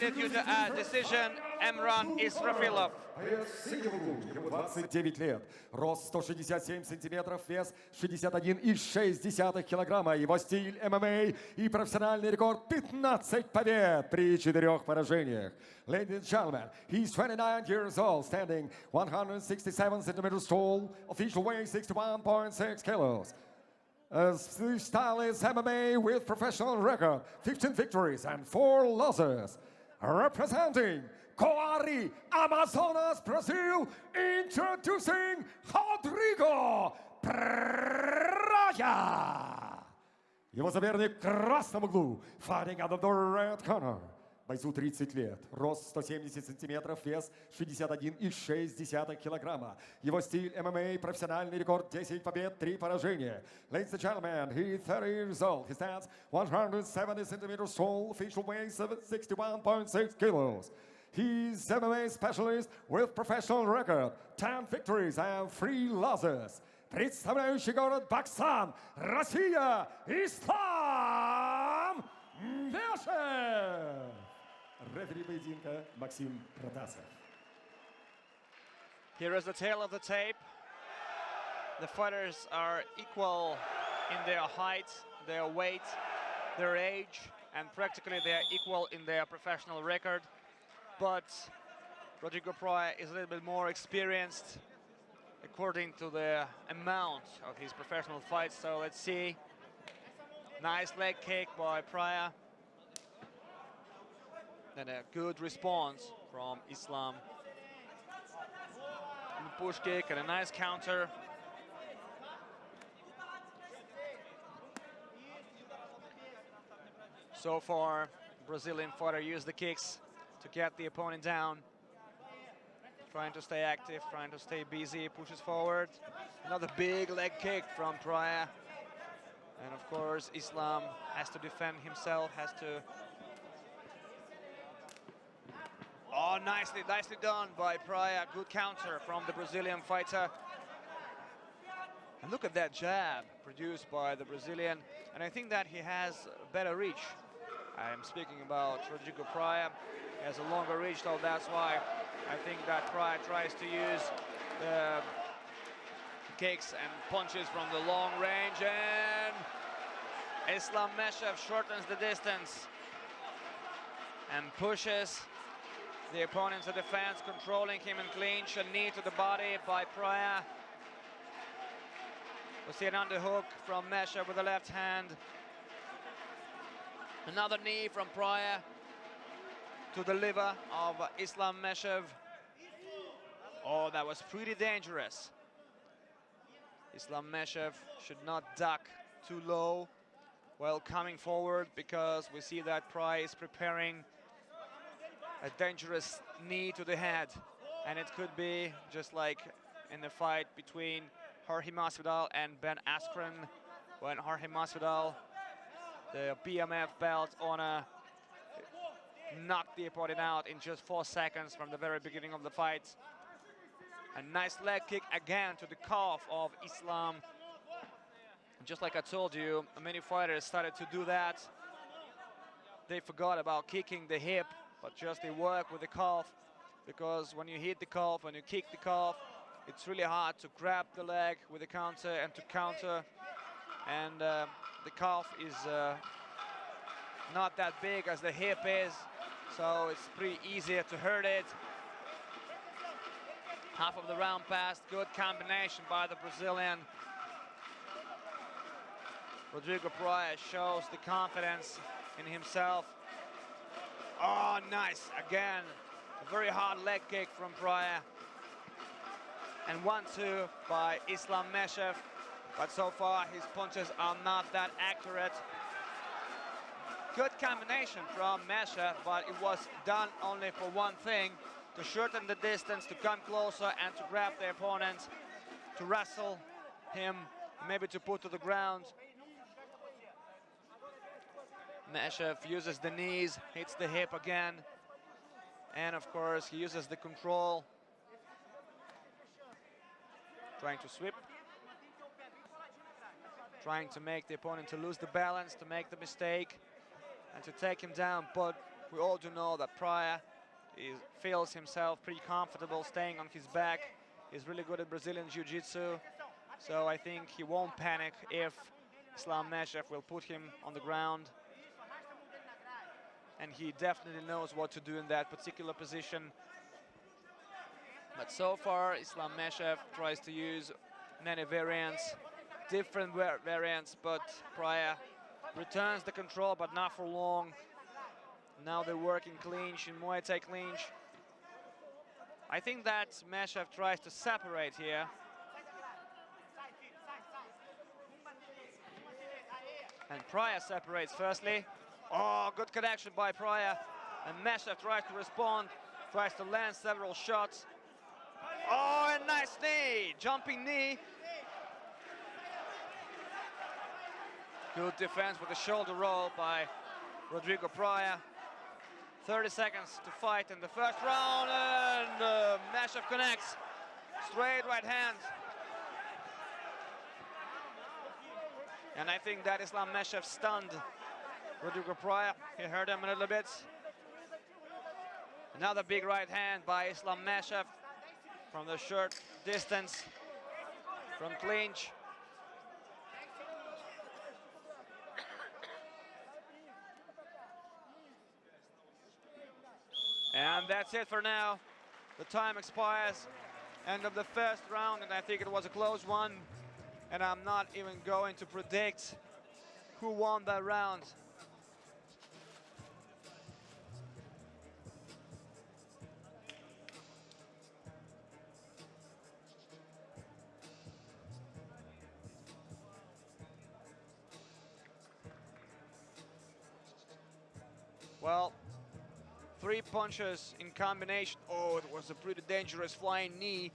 defeated due to a decision, Emran Israfilov. 29 лет, рост 167 сантиметров, вес 61,6 килограмма. Его стиль ММА и профессиональный рекорд 15 побед при 4 поражениях. Ladies and gentlemen, he's 29 years old, standing 167 centimeters tall, official weight 61.6 kilos. His style is MMA with professional record, 15 victories and 4 losses. Representing Coari, Amazonas, Brazil, introducing Rodrigo Praia. Его соперник в красном углу, fighting out of the red corner. Бойцу 30 лет, рост 170 сантиметров, вес 61,6 килограмма. Его стиль ММА, профессиональный рекорд 10 побед, 3 поражения. Ladies and gentlemen, he's 30 years old. He stands 170 centimeters tall, official weight 61.6 kilos. He's MMA specialist with professional record, 10 victories and 3 losses. Представляющий город Баксан, Россия, Ислам Meshev. Referee поединка Максим Протасов. Here is the tail of the tape. The fighters are equal in their height, their weight, their age, and practically they are equal in their professional record. But Rodrigo Praia is a little bit more experienced according to the amount of his professional fights. So let's see. Nice leg kick by Praia. And a good response from Islam. And a push kick and a nice counter. So far, Brazilian fighter used the kicks to get the opponent down. Trying to stay active, trying to stay busy, pushes forward. Another big leg kick from Praia. And of course, Islam has to defend himself, has to... Oh, nicely done by Praia. Good counter from the Brazilian fighter. And look at that jab produced by the Brazilian. And I think that he has better reach. I am speaking about Rodrigo Praia. He has a longer reach, so that's why I think that Praia tries to use the kicks and punches from the long range. And Islam Meshev shortens the distance and pushes the opponent to defense, controlling him in clinch. A knee to the body by Praia. We see an underhook from Meshev with the left hand. Another knee from Praia to the liver of Islam Meshev. Oh, that was pretty dangerous. Islam Meshev should not duck too low while coming forward, because we see that Praia is preparing a dangerous knee to the head. And it could be just like in the fight between Jorge Masvidal and Ben Askren, when Jorge Masvidal, the BMF belt owner, knocked the opponent out in just 4 seconds from the very beginning of the fight. A nice leg kick again to the calf of Islam. Just like I told you, many fighters started to do that. They forgot about kicking the hip, but just they work with the calf, because when you hit the calf, when you kick the calf, it's really hard to grab the leg with the counter and to counter. And the calf is not that big as the hip is, so it's pretty easier to hurt it. Half of the round passed. Good combination by the Brazilian. Rodrigo Praia shows the confidence in himself. Oh, nice. Again, a very hard leg kick from Praia. And 1-2 by Islam Meshev. But so far, his punches are not that accurate. Good combination from Meshev, but it was done only for one thing: to shorten the distance, to come closer and to grab the opponent, to wrestle him, maybe to put to the ground. Meshev uses the knees, hits the hip again, and of course he uses the control, trying to sweep, trying to make the opponent to lose the balance, to make the mistake and to take him down. But We all do know that Praia feels himself pretty comfortable staying on his back. He's really good at Brazilian Jiu-Jitsu, so I think he won't panic if Islam Meshev will put him on the ground. And he definitely knows what to do in that particular position. But so far, Islam Meshev tries to use many variants, different variants, but Praia returns the control, but not for long. Now they're working clinch, in Muay Thai clinch. I think that Meshev tries to separate here. And Praia separates firstly. Oh, good connection by Praia. And Meshev tries to respond, tries to land several shots. Oh, a nice knee, jumping knee. Good defense with the shoulder roll by Rodrigo Praia. 30 seconds to fight in the first round, and Meshev connects. Straight right hand. And I think that Islam Meshev stunned Rodrigo Praia. He hurt him a little bit. Another big right hand by Islam Meshev from the short distance, from clinch. And that's it for now. The time expires. End of the first round, and I think it was a close one. And I'm not even going to predict who won that round. Well, 3 punches in combination. Oh, it was a pretty dangerous flying knee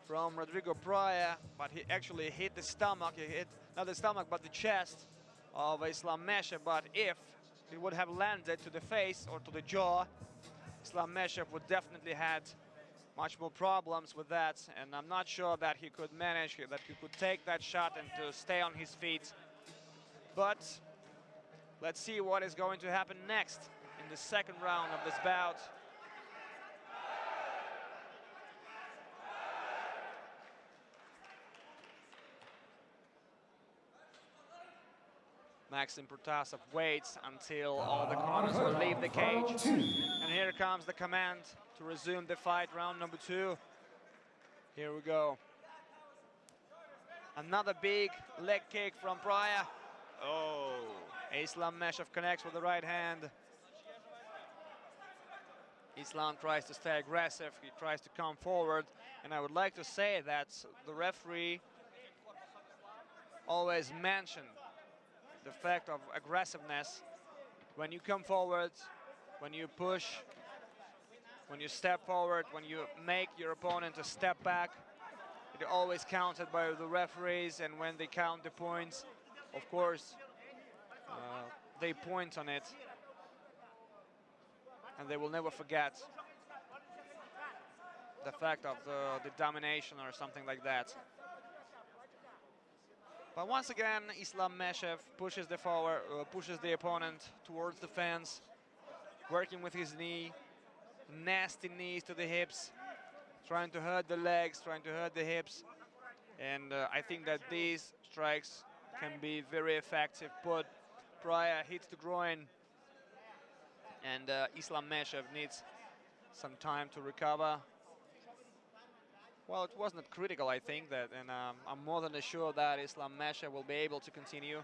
from Rodrigo Praia, but he actually hit the stomach. He hit not the stomach, but the chest of Islam Meshev. But if it would have landed to the face or to the jaw, Islam Meshev would definitely had much more problems with that. And I'm not sure that he could manage, that he could take that shot and to stay on his feet. But let's see what is going to happen next in the second round of this bout. Maxim Protasov waits until all the corners will leave the cage. And here comes the command to resume the fight, round number 2. Here we go. Another big leg kick from Praia. Oh, Islam Meshev connects with the right hand. Islam tries to stay aggressive, he tries to come forward, and I would like to say that the referee always mentioned the fact of aggressiveness. When you come forward, when you push, when you step forward, when you make your opponent a step back, it always counted by the referees, and when they count the points, of course, they point on it. And they will never forget the fact of the domination or something like that. But once again, Islam Meshev pushes the opponent towards the fence, working with his knee, nasty knees to the hips, trying to hurt the legs, trying to hurt the hips. And I think that these strikes can be very effective. But Praia hits the groin, and Islam Meshev needs some time to recover. Well, it wasn't critical, I think, that, and I'm more than sure that Islam Meshev will be able to continue.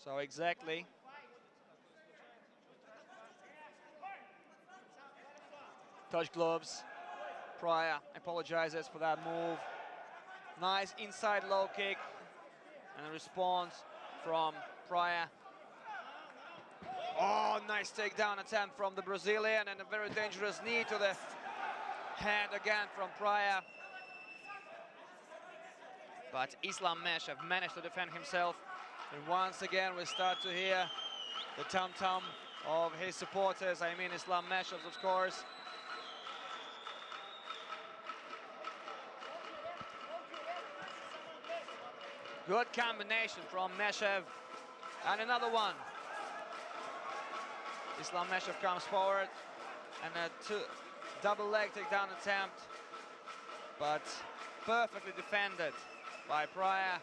So exactly. Touch gloves. Praia apologizes for that move. Nice inside low kick, and a response from Praia. Oh, nice takedown attempt from the Brazilian, and a very dangerous knee to the head again from Praia. But Islam Meshev managed to defend himself. And once again, we start to hear the tum-tum of his supporters. I mean, Islam Meshev, of course. Good combination from Meshev. And another one Islam Meshev comes forward and a double leg takedown attempt, but perfectly defended by Praia.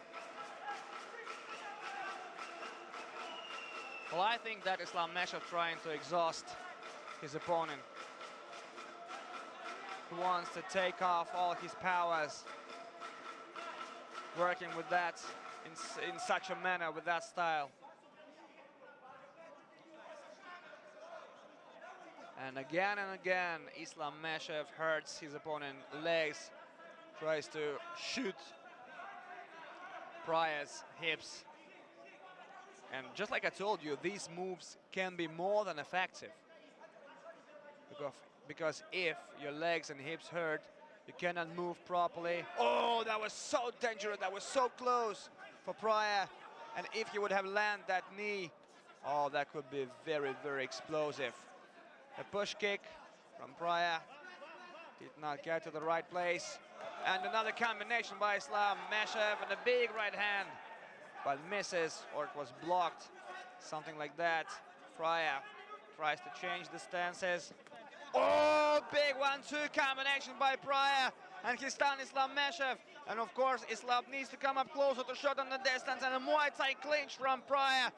Well, I think that Islam Meshev trying to exhaust his opponent, who wants to take off all his powers, working with that in such a manner, with that style. And again, Islam Meshev hurts his opponent's legs, tries to shoot Praia's hips. And just like I told you, these moves can be more than effective. Because if your legs and hips hurt, you cannot move properly. Oh, that was so dangerous. That was so close for Praia. And if he would have landed that knee, oh, that could be very, very explosive. A push kick from Praia did not get to the right place. And another combination by Islam Meshev and a big right hand, but misses, or it was blocked, something like that. Praia tries to change the stances. Oh, big 1-2 combination by Praia, and he's done Islam Meshev. And of course, Islam needs to come up closer to shot on the distance, and a Muay Thai clinch from Praia.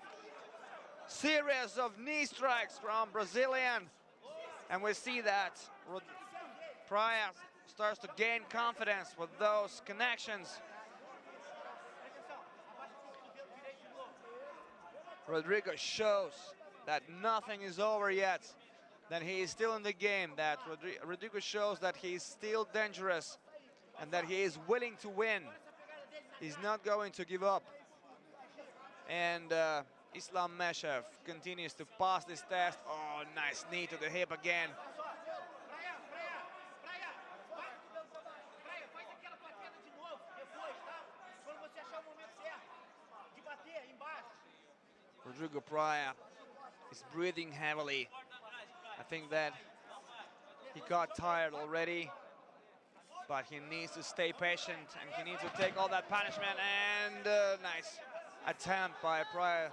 Series of knee strikes from Brazilian. And we see that Praia starts to gain confidence with those connections. Rodrigo shows that nothing is over yet, that he is still in the game, that Rodrigo shows that he is still dangerous and that he is willing to win. He's not going to give up. And Islam Meshev continues to pass this test. Oh, nice knee to the hip again. Rodrigo Praia is breathing heavily. I think that he got tired already, but he needs to stay patient and he needs to take all that punishment. And nice attempt by Praia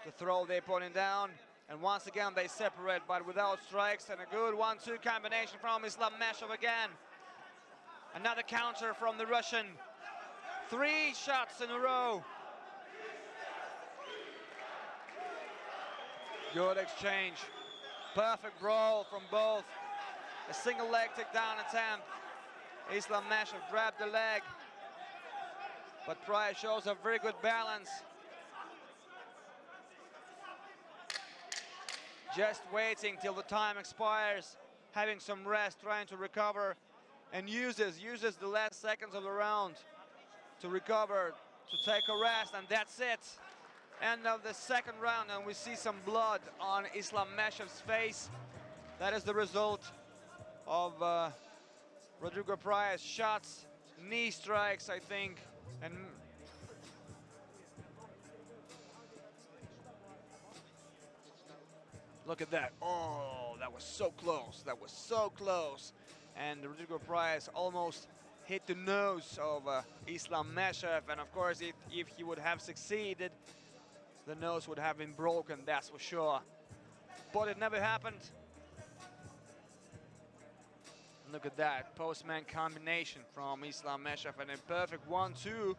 to throw the opponent down. And once again they separate, but without strikes, and a good 1-2 combination from Islam Meshev again. Another counter from the Russian. 3 shots in a row. Good exchange. Perfect brawl from both. A single leg takedown attempt. Islam Meshev grabbed the leg, but Praia shows a very good balance. Just waiting till the time expires, having some rest, trying to recover, and uses the last seconds of the round to recover, to take a rest, and that's it. End of the second round, and we see some blood on Islam Meshev's face. That is the result of Rodrigo Praia's shots, knee strikes, I think, and look at that. Oh, that was so close. That was so close. And Rodrigo Praia almost hit the nose of Islam Meshev, and of course, if he would have succeeded, the nose would have been broken, that's for sure. But it never happened. Look at that, postman combination from Islam Meshev and a perfect 1-2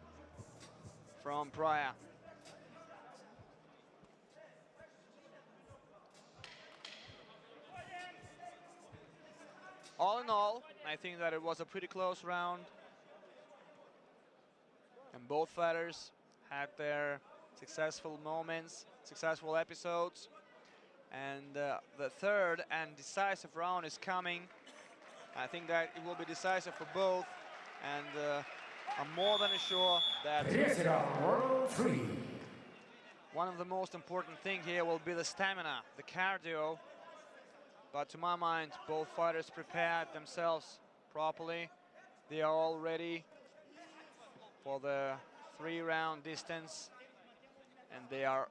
from Praia. All in all, I think that it was a pretty close round. And both fighters had their successful moments, successful episodes. And the third and decisive round is coming. I think that it will be decisive for both. And I'm more than sure that one of the most important things here will be the stamina, the cardio. But to my mind, both fighters prepared themselves properly. They are all ready for the 3-round distance. And they are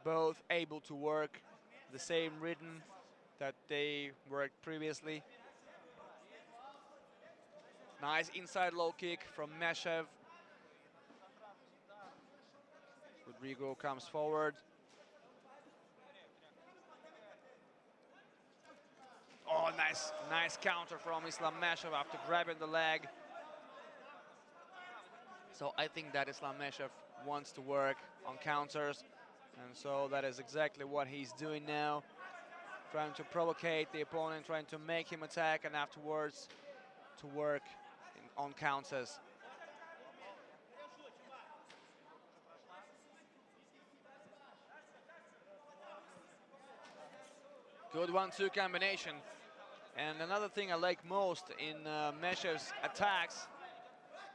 both able to work the same rhythm that they worked previously. Nice inside low kick from Meshev. Rodrigo comes forward. Nice counter from Islam Meshev after grabbing the leg. So I think that Islam Meshev wants to work on counters, and so that is exactly what he's doing now. Trying to provocate the opponent, trying to make him attack, and afterwards to work on counters. Good 1-2 combination. And another thing I like most in Meshev's attacks,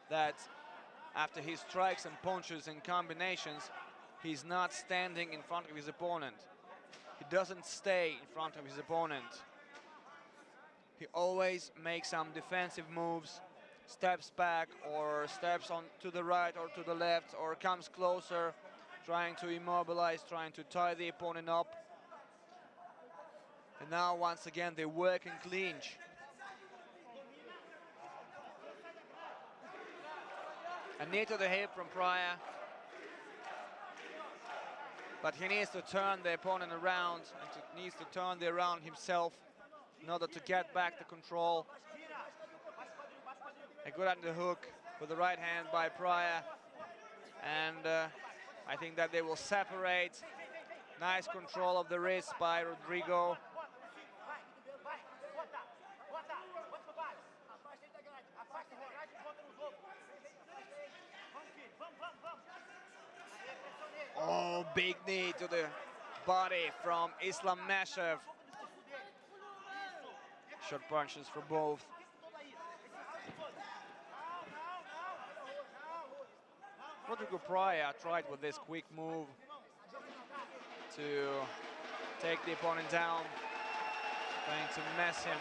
that after he strikes and punches in combinations, he's not standing in front of his opponent. He doesn't stay in front of his opponent. He always makes some defensive moves, steps back or steps on to the right or to the left, or comes closer, trying to immobilize, trying to tie the opponent up. And now once again they work and clinch. A knee to the hip from Praia. But he needs to turn the opponent around and needs to turn the around himself in order to get back the control. A good underhook with the right hand by Praia. And I think that they will separate. Nice control of the wrist by Rodrigo. Oh, big knee to the body from Islam Meshev. Short punches for both. Rodrigo Praia tried with this quick move to take the opponent down, trying to mess him,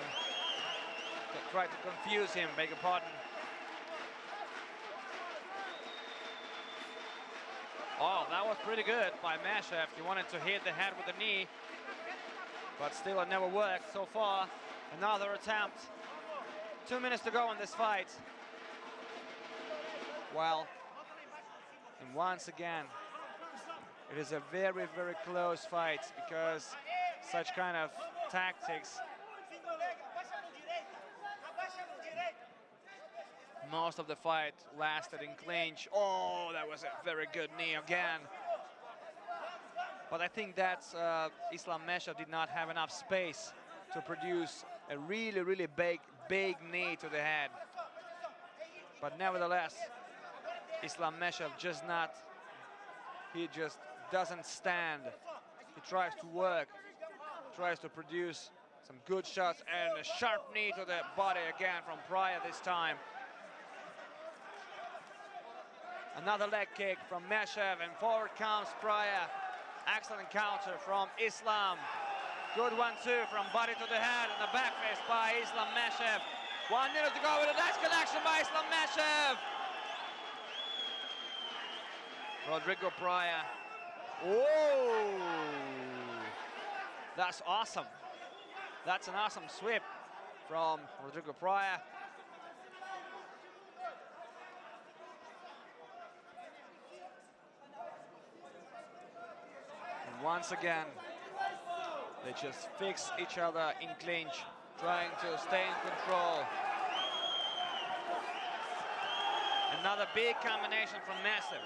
try to confuse him, beg your pardon. Oh, that was pretty good by Meshev. He wanted to hit the head with the knee, but still it never worked so far. Another attempt. 2 minutes to go in this fight. Well, and once again, it is a very, very close fight because such kind of tactics, most of the fight lasted in clinch. Oh, that was a very good knee again. But I think that Islam Meshev did not have enough space to produce a really, really big knee to the head. But nevertheless, Islam Meshev he just doesn't stand. He tries to work, tries to produce some good shots, and a sharp knee to the body again from Praia this time. Another leg kick from Meshev, and forward comes Praia. Excellent counter from Islam. Good 1-2 from body to the head, and a back fist by Islam Meshev. 1 minute to go with a nice connection by Islam Meshev. Rodrigo Praia. Whoa! That's awesome. That's an awesome sweep from Rodrigo Praia. And once again, they just fix each other in clinch, trying to stay in control. Another big combination from Meshev.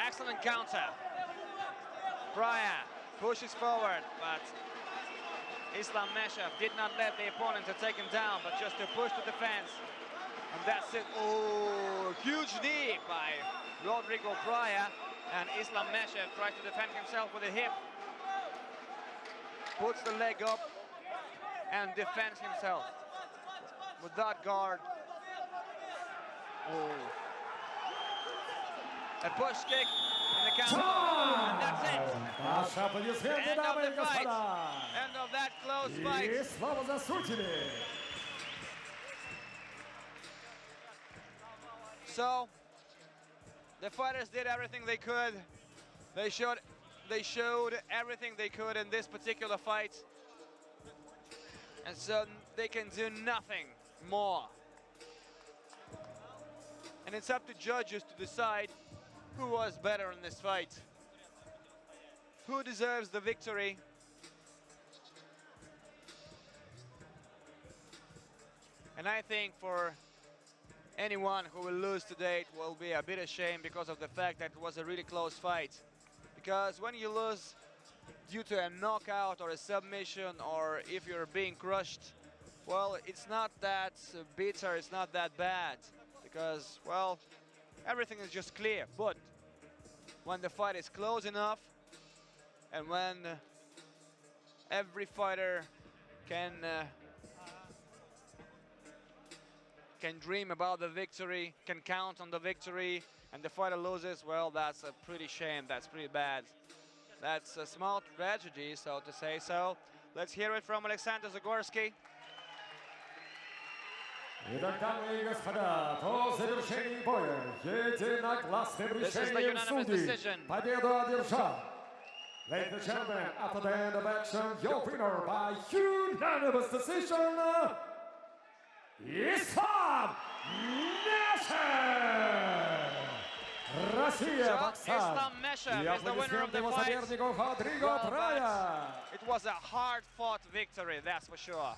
Excellent counter. Praia pushes forward, but Islam Meshev did not let the opponent to take him down, but just to push the defense. And that's it. Oh, huge knee by Rodrigo Praia, and Islam Meshev tries to defend himself with a hip. Puts the leg up and defends himself with that guard. Oh. A push kick in the counter, and that's it. End of the fight. End of that close fight. И слава за судьями. So, the fighters did everything they could. They showed everything they could in this particular fight. And so they can do nothing more. And it's up to judges to decide who was better in this fight, who deserves the victory. And I think for anyone who will lose today, it will be a bit ashamed because of the fact that it was a really close fight. Because when you lose due to a knockout or a submission, or if you're being crushed, well, it's not that bitter, it's not that bad. Because, well, everything is just clear. But when the fight is close enough, and when every fighter can dream about the victory, can count on the victory, and the fighter loses, well, that's a pretty shame, that's pretty bad. That's a small tragedy, so to say. So let's hear it from Alexander Zagorski. Итак, дамы и господа, по завершении боя единогласным решением судей победу одержал. Ladies and gentlemen, after the end of action, your winner by unanimous decision, Islam Meshev! Россия, боксер! Islam Meshev is the winner of the fight. Rodrigo, Praia! It was a hard-fought victory, that's for sure.